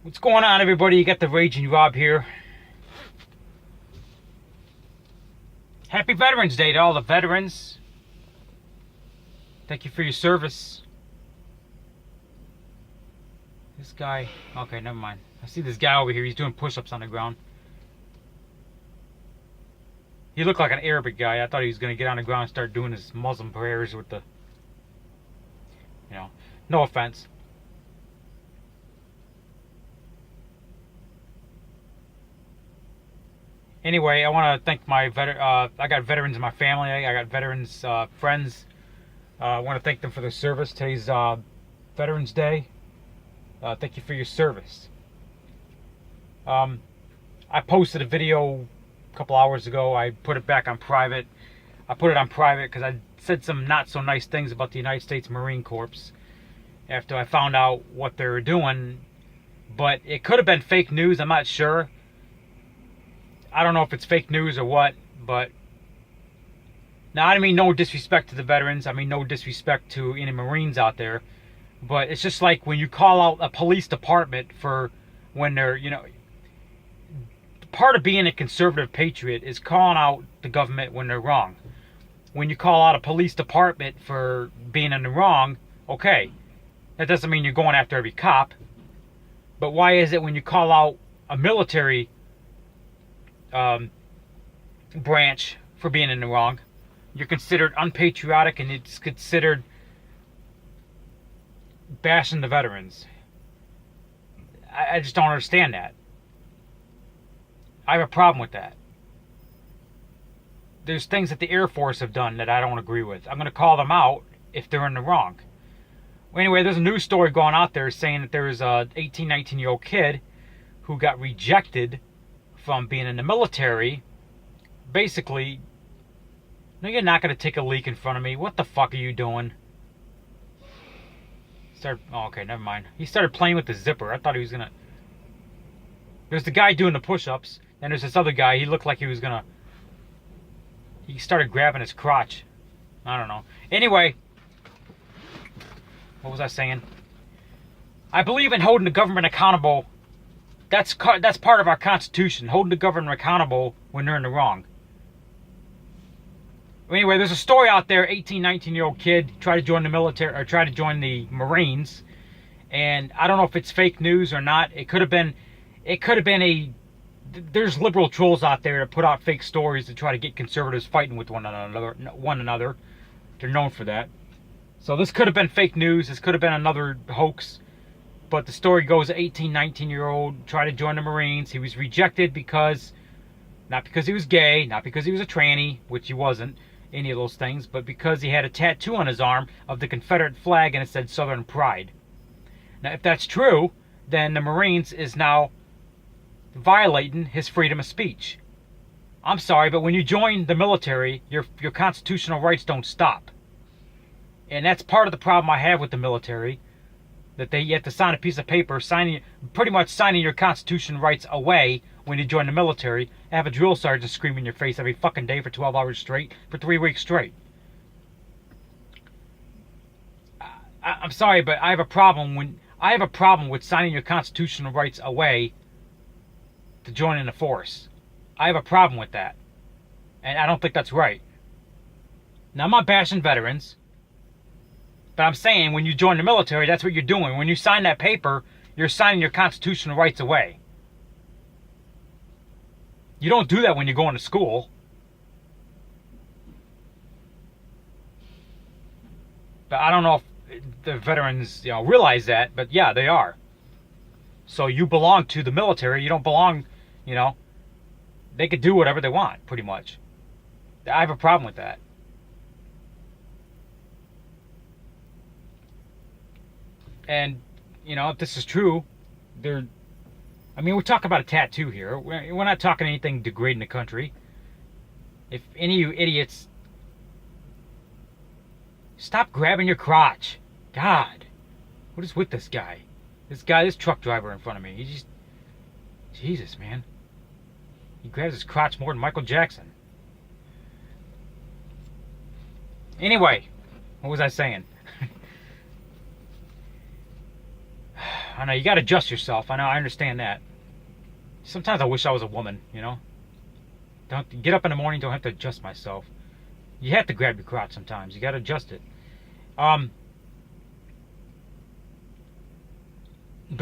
What's going on, everybody? You got the Raging Rob here. Happy Veterans Day to all the veterans. Thank you for your service. This guy... Okay, never mind. I see this guy over here. He's doing push-ups on the ground. He looked like an Arabic guy. I thought he was going to get on the ground and start doing his Muslim prayers with the... no offense. Anyway, I want to thank my I got veterans in my family. I got veterans friends. I want to thank them for their service. Today's Veterans Day. Thank you for your service. I posted a video a couple hours ago. I put it back on private. I put it on private because I said some not so nice things about the United States Marine Corps after I found out what they were doing. But it could have been fake news. I'm not sure. I don't know if it's fake news or what, but now I mean no disrespect to the veterans. I mean no disrespect to any Marines out there, but it's just like when you call out a police department for when they're, part of being a conservative patriot is calling out the government when they're wrong. When you call out a police department for being in the wrong, okay, that doesn't mean you're going after every cop, but why is it when you call out a military branch for being in the wrong, you're considered unpatriotic and it's considered bashing the veterans? I just don't understand that. I have a problem with that. There's things that the Air Force have done that I don't agree with. I'm going to call them out if they're in the wrong. Well, anyway, there's a news story going out there saying that there's a 18, 19-year-old kid who got rejected from being in the military. Basically, no, you're not going to take a leak in front of me. What the fuck are you doing? Okay, never mind. He started playing with the zipper. I thought he was going to... There's the guy doing the push-ups, and there's this other guy. He looked like he was going to... He started grabbing his crotch. I don't know. Anyway, what was I saying? I believe in holding the government accountable. That's part of our Constitution, holding the government accountable when they're in the wrong. Anyway, there's a story out there, 18, 19-year-old kid tried to join the military, or tried to join the Marines, and I don't know if it's fake news or not. It could have been there's liberal trolls out there that put out fake stories to try to get conservatives fighting with one another. They're known for that. So this could have been fake news. This could have been another hoax. But the story goes, 18, 19-year-old tried to join the Marines. He was rejected not because he was gay, not because he was a tranny, which he wasn't, any of those things, but because he had a tattoo on his arm of the Confederate flag and it said Southern Pride. Now, if that's true, then the Marines is now violating his freedom of speech. I'm sorry, but when you join the military, your constitutional rights don't stop. And that's part of the problem I have with the military. That you have to sign a piece of paper pretty much signing your constitution rights away when you join the military, and have a drill sergeant scream in your face every fucking day for 12 hours straight, for 3 weeks straight. I'm sorry, but I have a problem with signing your constitutional rights away to join in the force. I have a problem with that. And I don't think that's right. Now, I'm not bashing veterans. But I'm saying when you join the military, that's what you're doing. When you sign that paper, you're signing your constitutional rights away. You don't do that when you're going to school. But I don't know if the veterans, realize that, but yeah, they are. So you belong to the military. You don't belong, they could do whatever they want, pretty much. I have a problem with that. And, if this is true, we're talking about a tattoo here. We're not talking anything degrading the country. If any of you idiots... Stop grabbing your crotch. God. What is with this guy? This truck driver in front of me. He just... Jesus, man. He grabs his crotch more than Michael Jackson. Anyway, what was I saying? I know you got to adjust yourself. I know, I understand that. Sometimes I wish I was a woman, you know? Don't have to get up in the morning, don't have to adjust myself. You have to grab your crotch sometimes. You got to adjust it. But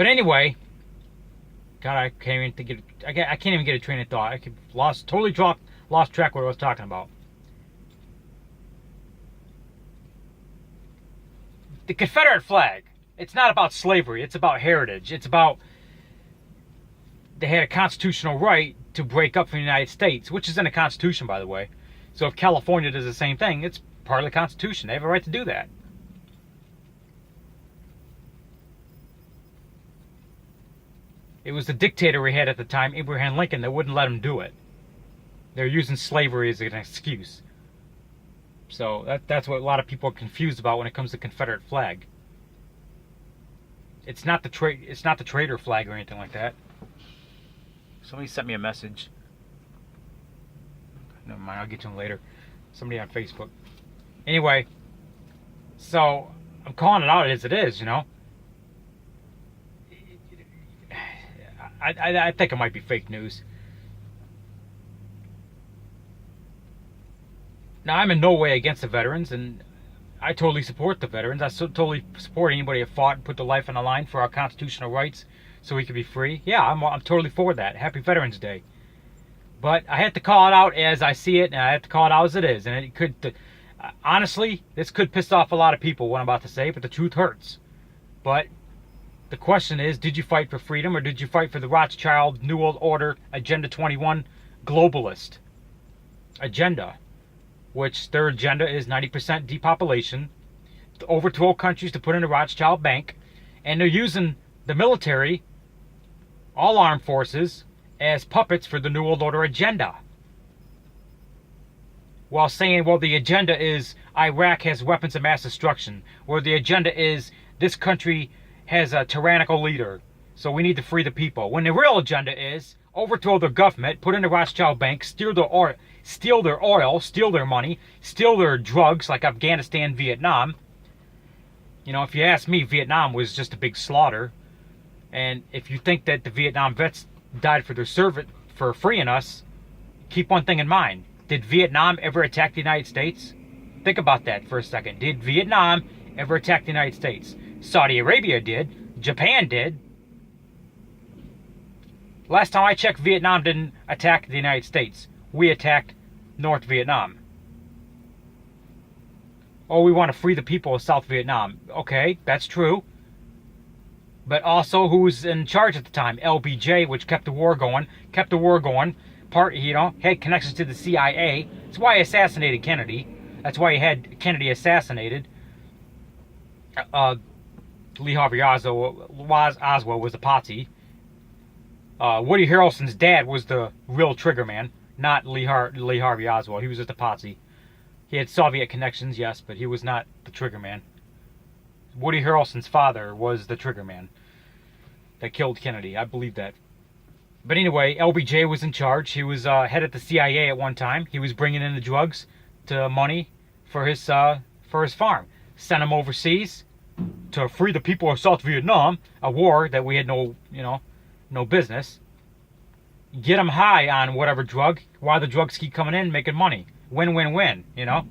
anyway, God, I can't even get a train of thought. I lost track of what I was talking about. The Confederate flag. It's not about slavery. It's about heritage. It's about they had a constitutional right to break up from the United States, which is in the Constitution, by the way. So if California does the same thing, it's part of the Constitution. They have a right to do that. It was the dictator we had at the time, Abraham Lincoln, that wouldn't let him do it. They're using slavery as an excuse. So that's what a lot of people are confused about when it comes to Confederate flag. It's not the traitor flag or anything like that. Somebody sent me a message. Never mind, I'll get to them later. Somebody on Facebook. Anyway, so I'm calling it out as it is, you know. I think it might be fake news. Now, I'm in no way against the veterans, and I totally support the veterans. I totally support anybody who fought and put their life on the line for our constitutional rights so we could be free. Yeah, I'm totally for that. Happy Veterans Day. But I have to call it out as I see it, and I have to call it out as it is. And it could, honestly, this could piss off a lot of people, what I'm about to say, but the truth hurts. But the question is, did you fight for freedom, or did you fight for the Rothschild, New World Order, Agenda 21 globalist agenda? Which their agenda is 90% depopulation, to overthrow countries to put in a Rothschild bank, and they're using the military, all armed forces, as puppets for the New World Order agenda. While saying, well, the agenda is Iraq has weapons of mass destruction, or the agenda is this country has a tyrannical leader, so we need to free the people. When the real agenda is overthrow their government, put in the Rothschild bank, steal their oil, steal their money, steal their drugs like Afghanistan, Vietnam. You know, if you ask me, Vietnam was just a big slaughter. And if you think that the Vietnam vets died for their service, for freeing us, keep one thing in mind. Did Vietnam ever attack the United States? Think about that for a second. Did Vietnam ever attack the United States? Saudi Arabia did. Japan did. Last time I checked, Vietnam didn't attack the United States. We attacked North Vietnam. Oh, we want to free the people of South Vietnam. Okay, that's true. But also, who was in charge at the time? LBJ, which kept the war going. Had connections to the CIA. That's why he assassinated Kennedy. That's why he had Kennedy assassinated. Lee Harvey Oswald was a patsy. Woody Harrelson's dad was the real trigger man, not Lee Harvey Oswald. He was just a patsy. He had Soviet connections, yes, but he was not the trigger man. Woody Harrelson's father was the trigger man that killed Kennedy. I believe that. But anyway, LBJ was in charge. He was head of the CIA at one time. He was bringing in the drugs to money for his farm. Sent him overseas to free the people of South Vietnam, a war that we had no business. Get them high on whatever drug, while the drugs keep coming in, making money. Win-win-win, you know?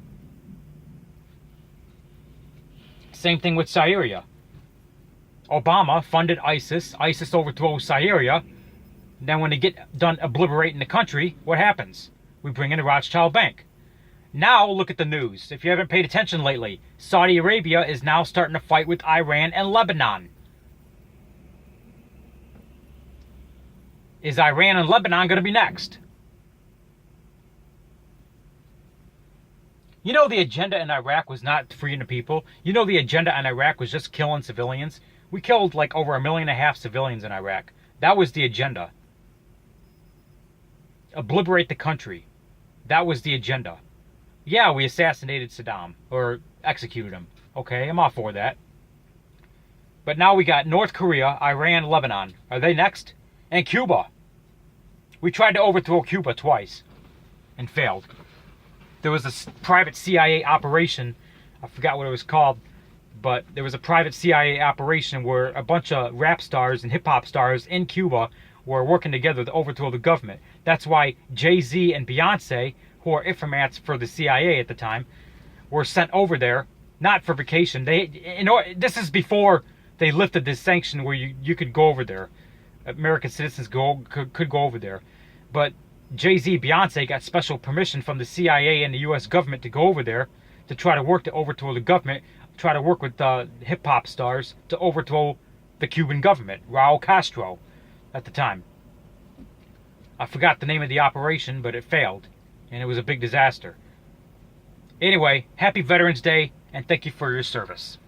Same thing with Syria. Obama funded ISIS. ISIS overthrows Syria. Then when they get done obliterating the country, what happens? We bring in the Rothschild Bank. Now look at the news. If you haven't paid attention lately, Saudi Arabia is now starting to fight with Iran and Lebanon. Is Iran and Lebanon going to be next? You know the agenda in Iraq was not freeing the people. You know the agenda in Iraq was just killing civilians. We killed like over 1.5 million civilians in Iraq. That was the agenda. Obliterate the country. That was the agenda. Yeah, we assassinated Saddam, or executed him. Okay, I'm all for that. But now we got North Korea, Iran, Lebanon. Are they next? And Cuba. We tried to overthrow Cuba twice and failed. There was a private CIA operation, I forgot what it was called, but there was a private CIA operation where a bunch of rap stars and hip-hop stars in Cuba were working together to overthrow the government. That's why Jay-Z and Beyonce, who are informats for the CIA at the time, were sent over there, not for vacation. This is before they lifted this sanction where you could go over there. American citizens could go over there. But Jay-Z, Beyonce got special permission from the CIA and the U.S. government to go over there to try to work to overthrow the government, try to work with hip-hop stars to overthrow the Cuban government, Raul Castro, at the time. I forgot the name of the operation, but it failed, and it was a big disaster. Anyway, happy Veterans Day, and thank you for your service.